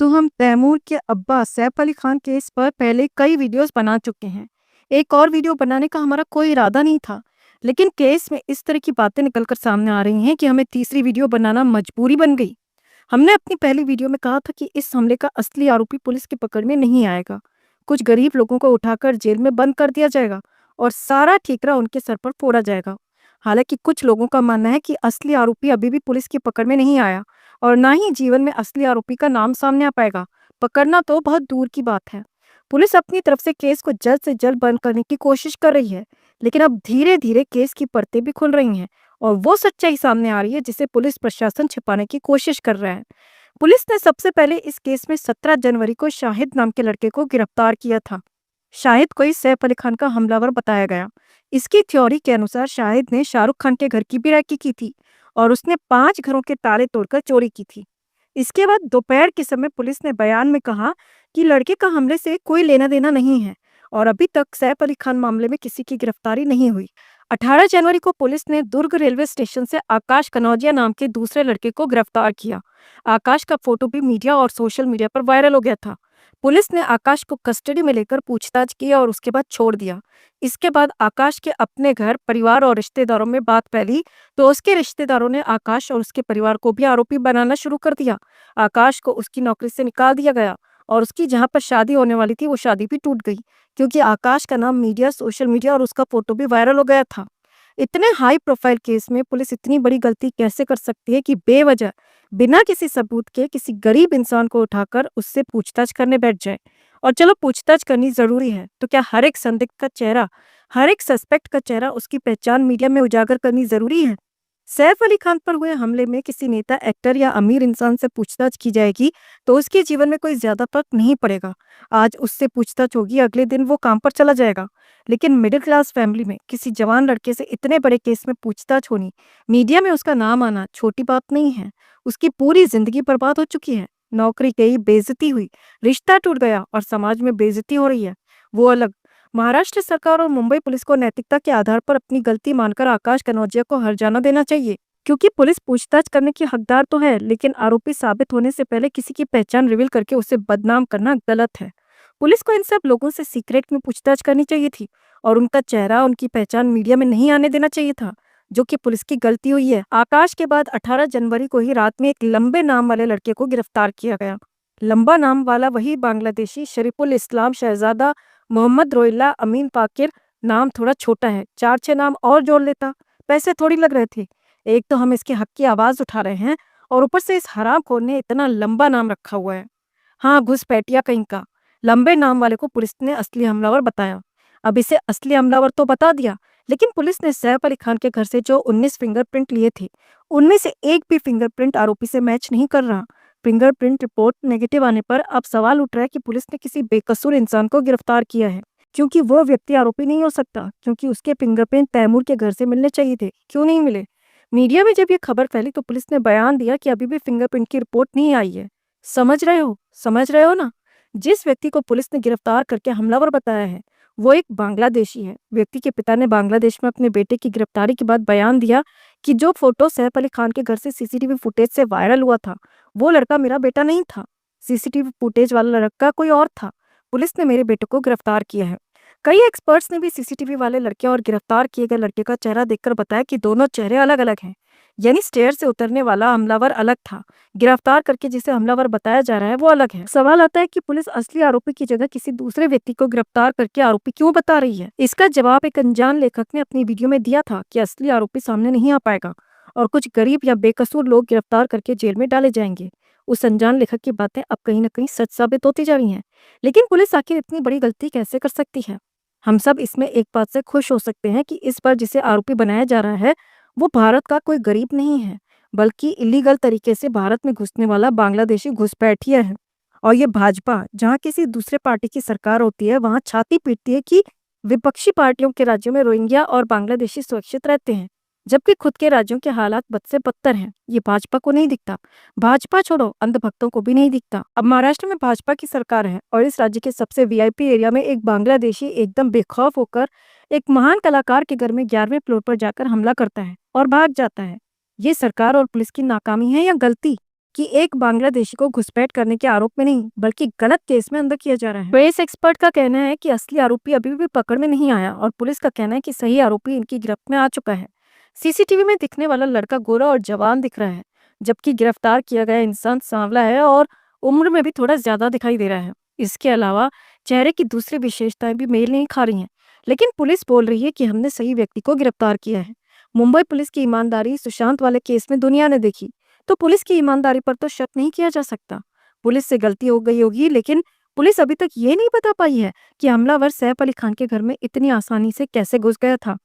तो हम तैमूर के अब्बा सैफ अली खान केस पर पहले कई वीडियोस बना चुके हैं। एक और वीडियो बनाने का हमारा कोई इरादा नहीं था, लेकिन केस में इस तरह की बातें निकलकर सामने आ रही हैं कि हमें तीसरी वीडियो बनाना मजबूरी बन गई। हमने अपनी पहली वीडियो में कहा था कि इस हमले का असली आरोपी पुलिस की पकड़ में नहीं आएगा। कुछ गरीब लोगों को उठाकर जेल में बंद कर दिया जाएगा और सारा ठीकरा उनके सर पर फोड़ा जाएगा। हालांकि कुछ लोगों का मानना है कि असली आरोपी अभी भी पुलिस की पकड़ में नहीं आया और ना ही जीवन में असली आरोपी का नाम सामने आ पाएगा। पकड़ना तो बहुत दूर की बात है। पुलिस अपनी तरफ से केस को जल्द से जल्द बंद करने की कोशिश कर रही है, लेकिन अब धीरे धीरे केस की परतें भी खुल रही हैं और वो सच्चाई सामने आ रही है जिसे पुलिस प्रशासन छिपाने की कोशिश कर रहा है। पुलिस ने सबसे पहले इस केस में 17 जनवरी को शाहिद नाम के लड़के को गिरफ्तार किया था। शाहिद को ही सैफ अली खान का हमलावर बताया गया। इसकी थ्योरी के अनुसार शाहिद ने शाहरुख खान के घर की भी रैकी की थी और उसने 5 घरों के ताले तोड़कर चोरी की थी। इसके बाद दोपहर के समय पुलिस ने बयान में कहा कि लड़के का हमले से कोई लेना देना नहीं है और अभी तक सैफ अली खान मामले में किसी की गिरफ्तारी नहीं हुई। 18 जनवरी को पुलिस ने दुर्ग रेलवे स्टेशन से आकाश कनौजिया नाम के दूसरे लड़के को गिरफ्तार किया। आकाश का फोटो भी मीडिया और सोशल मीडिया पर वायरल हो गया था। पुलिस ने आकाश को कस्टडी में लेकर पूछताछ की और उसके बाद छोड़ दिया। इसके बाद आकाश के अपने घर, परिवार और रिश्तेदारों में बात फैली तो उसके रिश्तेदारों ने आकाश और उसके परिवार को भी आरोपी बनाना शुरू कर दिया। आकाश को उसकी नौकरी से निकाल दिया गया और उसकी जहां पर शादी होने वाली थी वो शादी भी टूट गई, क्योंकि आकाश का नाम मीडिया, सोशल मीडिया और उसका फोटो भी वायरल हो गया था। इतने हाई प्रोफाइल केस में पुलिस इतनी बड़ी गलती कैसे कर सकती है कि बेवजह, बिना किसी सबूत के किसी गरीब इंसान को उठाकर उससे पूछताछ करने बैठ जाए। और चलो पूछताछ करनी जरूरी है, तो क्या हर एक संदिग्ध का चेहरा, हर एक सस्पेक्ट का चेहरा, उसकी पहचान मीडिया में उजागर करनी जरूरी है? सैफ अली खान पर हुए हमले में किसी नेता, एक्टर या अमीर इंसान से पूछताछ की जाएगी तो उसके जीवन में कोई ज्यादा फर्क नहीं पड़ेगा। आज उससे पूछताछ होगी, अगले दिन वो काम पर चला जाएगा। लेकिन मिडिल क्लास फैमिली में किसी जवान लड़के से इतने बड़े केस में पूछताछ होनी, मीडिया में उसका नाम आना छोटी बात नहीं है। उसकी पूरी जिंदगी बर्बाद हो चुकी है। नौकरी गई, बेइज्जती हुई, रिश्ता टूट गया और समाज में बेइज्जती हो रही है, वो अलग। महाराष्ट्र सरकार और मुंबई पुलिस को नैतिकता के आधार पर अपनी गलती मानकर आकाश कनौजिया को हर्जाना देना चाहिए, क्योंकि पुलिस पूछताछ करने की हकदार तो है, लेकिन आरोपी साबित होने से पहले किसी की पहचान रिवील करके उसे बदनाम करना गलत है। पुलिस को इन सब लोगों से सीक्रेट में पूछताछ करनी चाहिए थी और उनका चेहरा, उनकी पहचान मीडिया में नहीं आने देना चाहिए था, जो कि पुलिस की गलती हुई है। आकाश के बाद 18 जनवरी को ही रात में एक लंबे नाम वाले लड़के को गिरफ्तार किया गया। लंबा नाम वाला वही बांग्लादेशी शरीफुल इस्लाम शहजादा मोहम्मद रोइल्ला अमीन पाकिर। नाम थोड़ा छोटा है, 4-6 नाम और जोड़ लेता, पैसे थोड़ी लग रहे थे। एक तो हम इसके हक की आवाज उठा रहे हैं और ऊपर से इस हरामखोर ने इतना लंबा नाम रखा हुआ है। हाँ, घुसपैठिया कहीं का। लंबे नाम वाले को पुलिस ने असली हमलावर बताया। अब इसे असली हमलावर तो बता दिया, लेकिन पुलिस ने सैफ अली खान के घर से जो 19 फिंगरप्रिंट लिए थे, उनमें से एक भी फिंगरप्रिंट आरोपी से मैच नहीं कर रहा। फिंगरप्रिंट रिपोर्ट नेगेटिव आने पर अब सवाल उठ रहा है कि पुलिस ने किसी बेकसूर इंसान को गिरफ्तार किया है, क्योंकि वो व्यक्ति आरोपी नहीं हो सकता, क्योंकि उसके फिंगरप्रिंट तैमूर के घर से मिलने चाहिए थे। क्यों नहीं मिले? मीडिया में जब ये खबर फैली तो पुलिस ने बयान दिया कि अभी भी फिंगरप्रिंट की रिपोर्ट नहीं आई है। समझ रहे हो? समझ रहे हो ना? जिस व्यक्ति को पुलिस ने गिरफ्तार करके हमलावर बताया है, वो एक बांग्लादेशी है। व्यक्ति के पिता ने बांग्लादेश में अपने बेटे की गिरफ्तारी के बाद बयान दिया कि जो फोटो सैफ अली खान के घर से सीसीटीवी फुटेज से वायरल हुआ था, वो लड़का मेरा बेटा नहीं था। सीसीटीवी फुटेज वाला लड़का कोई और था। पुलिस ने मेरे बेटे को गिरफ्तार किया है। कई एक्सपर्ट्स ने भी सीसीटीवी वाले लड़के और गिरफ्तार किए गए लड़के का चेहरा देखकर बताया कि दोनों चेहरे अलग अलग हैं। यानी स्टेयर से उतरने वाला हमलावर अलग था, गिरफ्तार करके जिसे हमलावर बताया जा रहा है वो अलग है। सवाल आता है कि पुलिस असली आरोपी की जगह किसी दूसरे व्यक्ति को गिरफ्तार करके आरोपी क्यों बता रही है? इसका जवाब एक अनजान लेखक ने अपनी वीडियो में दिया था कि असली आरोपी सामने नहीं आ पाएगा और कुछ गरीब या बेकसूर लोग गिरफ्तार करके जेल में डाले जाएंगे। उस अनजान लेखक की बातें अब कहीं न कहीं सच साबित होती जा रही हैं। लेकिन पुलिस आखिर इतनी बड़ी गलती कैसे कर सकती है? हम सब इसमें एक बात से खुश हो सकते हैं कि इस बार जिसे आरोपी बनाया जा रहा है, वो भारत का कोई गरीब नहीं है, बल्कि इलीगल तरीके से भारत में घुसने वाला बांग्लादेशी घुसपैठिया है। और ये भाजपा, जहाँ किसी दूसरे पार्टी की सरकार होती है, वहाँ छाती पीटती है कि विपक्षी पार्टियों के राज्यों में रोहिंग्या और बांग्लादेशी सुरक्षित रहते हैं, जबकि खुद के राज्यों के हालात बद से बदतर हैं। ये भाजपा को नहीं दिखता। भाजपा छोड़ो, अंधभक्तों को भी नहीं दिखता। अब महाराष्ट्र में भाजपा की सरकार है और इस राज्य के सबसे वीआईपी एरिया में एक बांग्लादेशी एकदम बेखौफ होकर एक महान कलाकार के घर में 11वें फ्लोर पर जाकर हमला करता है और भाग जाता है। ये सरकार और पुलिस की नाकामी है या गलती? कि एक बांग्लादेशी को घुसपैठ करने के आरोप में नहीं बल्कि गलत केस में अंदर किया जा रहा है। ट्रेस एक्सपर्ट का कहना है कि असली आरोपी अभी भी पकड़ में नहीं आया और पुलिस का कहना है कि सही आरोपी इनकी गिरफ्त में आ चुका है। सीसीटीवी में दिखने वाला लड़का गोरा और जवान दिख रहा है, जबकि गिरफ्तार किया गया इंसान सांवला है और उम्र में भी थोड़ा ज्यादा दिखाई दे रहा है। इसके अलावा चेहरे की दूसरी विशेषताएं भी मेल नहीं खा रही हैं, लेकिन पुलिस बोल रही है कि हमने सही व्यक्ति को गिरफ्तार किया है। मुंबई पुलिस की ईमानदारी सुशांत वाले केस में दुनिया ने देखी, तो पुलिस की ईमानदारी पर तो शक नहीं किया जा सकता। पुलिस से गलती हो गई होगी, लेकिन पुलिस अभी तक ये नहीं बता पाई है कि हमलावर सैफ अली खान के घर में इतनी आसानी से कैसे घुस गया था।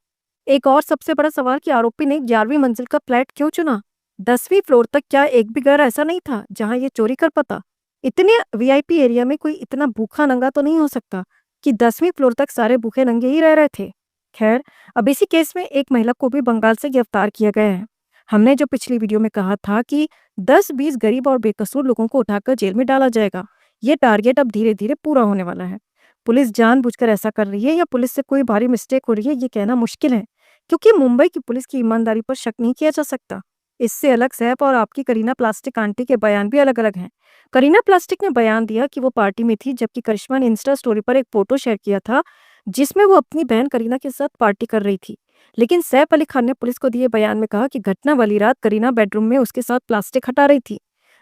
एक और सबसे बड़ा सवाल कि आरोपी ने 11वीं मंजिल का फ्लैट क्यों चुना? 10वीं फ्लोर तक क्या एक भी घर ऐसा नहीं था जहां ये चोरी कर पाता? इतने वीआईपी एरिया में कोई इतना भूखा नंगा तो नहीं हो सकता कि 10वीं फ्लोर तक सारे भूखे नंगे ही रह रहे थे। खैर, अब इसी केस में एक महिला को भी बंगाल से गिरफ्तार किया गया है। हमने जो पिछली वीडियो में कहा था कि 10-20 गरीब और बेकसूर लोगों को उठाकर जेल में डाला जाएगा, ये टारगेट अब धीरे धीरे पूरा होने वाला है। पुलिस जानबूझकर ऐसा कर रही है या पुलिस से कोई भारी मिस्टेक हो रही है, ये कहना मुश्किल है, क्योंकि मुंबई की पुलिस की ईमानदारी पर शक नहीं किया जा सकता। इससे अलग सैफ और आपकी करीना प्लास्टिक आंटी के बयान भी अलग अलग हैं। करीना प्लास्टिक ने बयान दिया कि वो पार्टी में थी, जबकि करिश्मा ने इंस्टा स्टोरी पर एक फोटो शेयर किया था जिसमें वो अपनी बहन करीना के साथ पार्टी कर रही थी। लेकिन सैफ अली खान ने पुलिस को दिए बयान में कहा कि घटना वाली रात करीना बेडरूम में उसके साथ प्लास्टिक हटा रही थी।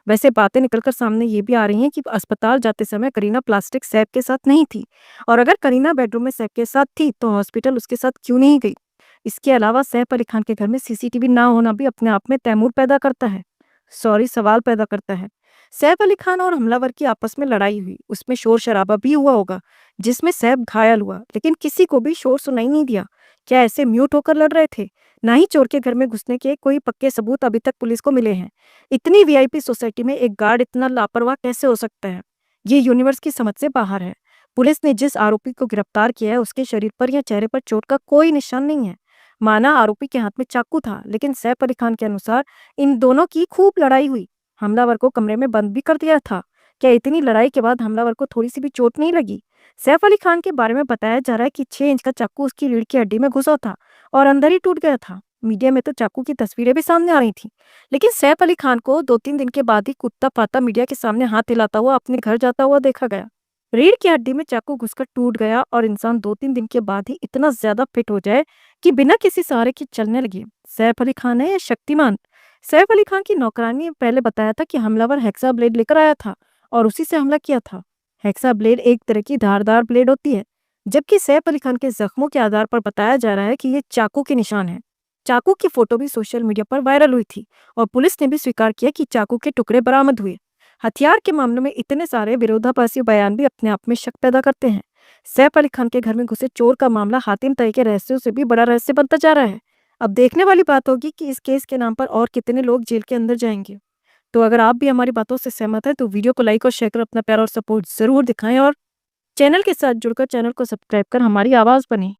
वैसे बातें निकलकर सामने ये भी आ रही हैं कि अस्पताल जाते समय करीना प्लास्टिक सैफ के साथ नहीं थी, और अगर करीना बेडरूम में सैफ के साथ थी तो हॉस्पिटल उसके साथ क्यों नहीं गई? इसके अलावा सैफ अली खान के घर में सीसीटीवी ना होना भी अपने आप में तैमूर पैदा करता है, सवाल पैदा करता है। सैफ अली खान और हमलावर की आपस में लड़ाई हुई, उसमें शोर शराबा भी हुआ होगा जिसमें सैफ घायल हुआ, लेकिन किसी को भी शोर सुनाई नहीं दिया। क्या ऐसे म्यूट होकर लड़ रहे थे? ना ही चोर के घर में घुसने के कोई पक्के सबूत अभी तक पुलिस को मिले हैं। इतनी वीआईपी सोसाइटी में एक गार्ड इतना लापरवाह कैसे हो सकता है? ये यूनिवर्स की समझ से बाहर है। पुलिस ने जिस आरोपी को गिरफ्तार किया है उसके शरीर पर या चेहरे पर चोट का कोई निशान नहीं है। माना आरोपी के हाथ में चाकू था, लेकिन सैफ अली खान के अनुसार इन दोनों की खूब लड़ाई हुई। हमलावर को कमरे में बंद भी कर दिया था। क्या इतनी लड़ाई के बाद हमलावर को थोड़ी सी भी चोट नहीं लगी? सैफ अली खान के बारे में बताया जा रहा है कि 6 इंच का चाकू उसकी रीढ़ की हड्डी में घुसा था और अंदर ही टूट गया था। मीडिया में तो चाकू की तस्वीरें भी सामने आ रही थी, लेकिन सैफ अली खान को 2-3 दिन के बाद ही कुत्ता पाता मीडिया के सामने हाथ हिलाता हुआ अपने घर जाता हुआ देखा गया। रीढ़ की हड्डी में चाकू घुसकर टूट गया और इंसान 2-3 दिन के बाद ही इतना ज्यादा फिट हो जाए कि बिना किसी सहारे के चलने लगे। सैफ अली खान है या शक्तिमान? सैफ अली खान की नौकरानी ने पहले बताया था कि हमलावर हेक्सा ब्लेड लेकर आया था और उसी से हमला किया था। हेक्सा ब्लेड एक तरह की धारदार ब्लेड होती है, जबकि सैफ अली खान के जख्मों के आधार पर बताया जा रहा है कि ये चाकू के निशान है। चाकू की फोटो भी सोशल मीडिया पर वायरल हुई थी और पुलिस ने भी स्वीकार किया कि चाकू के टुकड़े बरामद हुए। हथियार के मामले में इतने सारे विरोधाभासी बयान भी अपने आप में शक पैदा करते हैं। सैफ अली खान के घर में घुसे चोर का मामला हातिम तय के रहस्यों से भी बड़ा रहस्य बनता जा रहा है। अब देखने वाली बात होगी कि इस केस के नाम पर और कितने लोग जेल के अंदर जाएंगे। तो अगर आप भी हमारी बातों से सहमत हैं तो वीडियो को लाइक और शेयर कर अपना प्यार और सपोर्ट जरूर दिखाएं, और चैनल के साथ जुड़कर चैनल को सब्सक्राइब कर हमारी आवाज बने।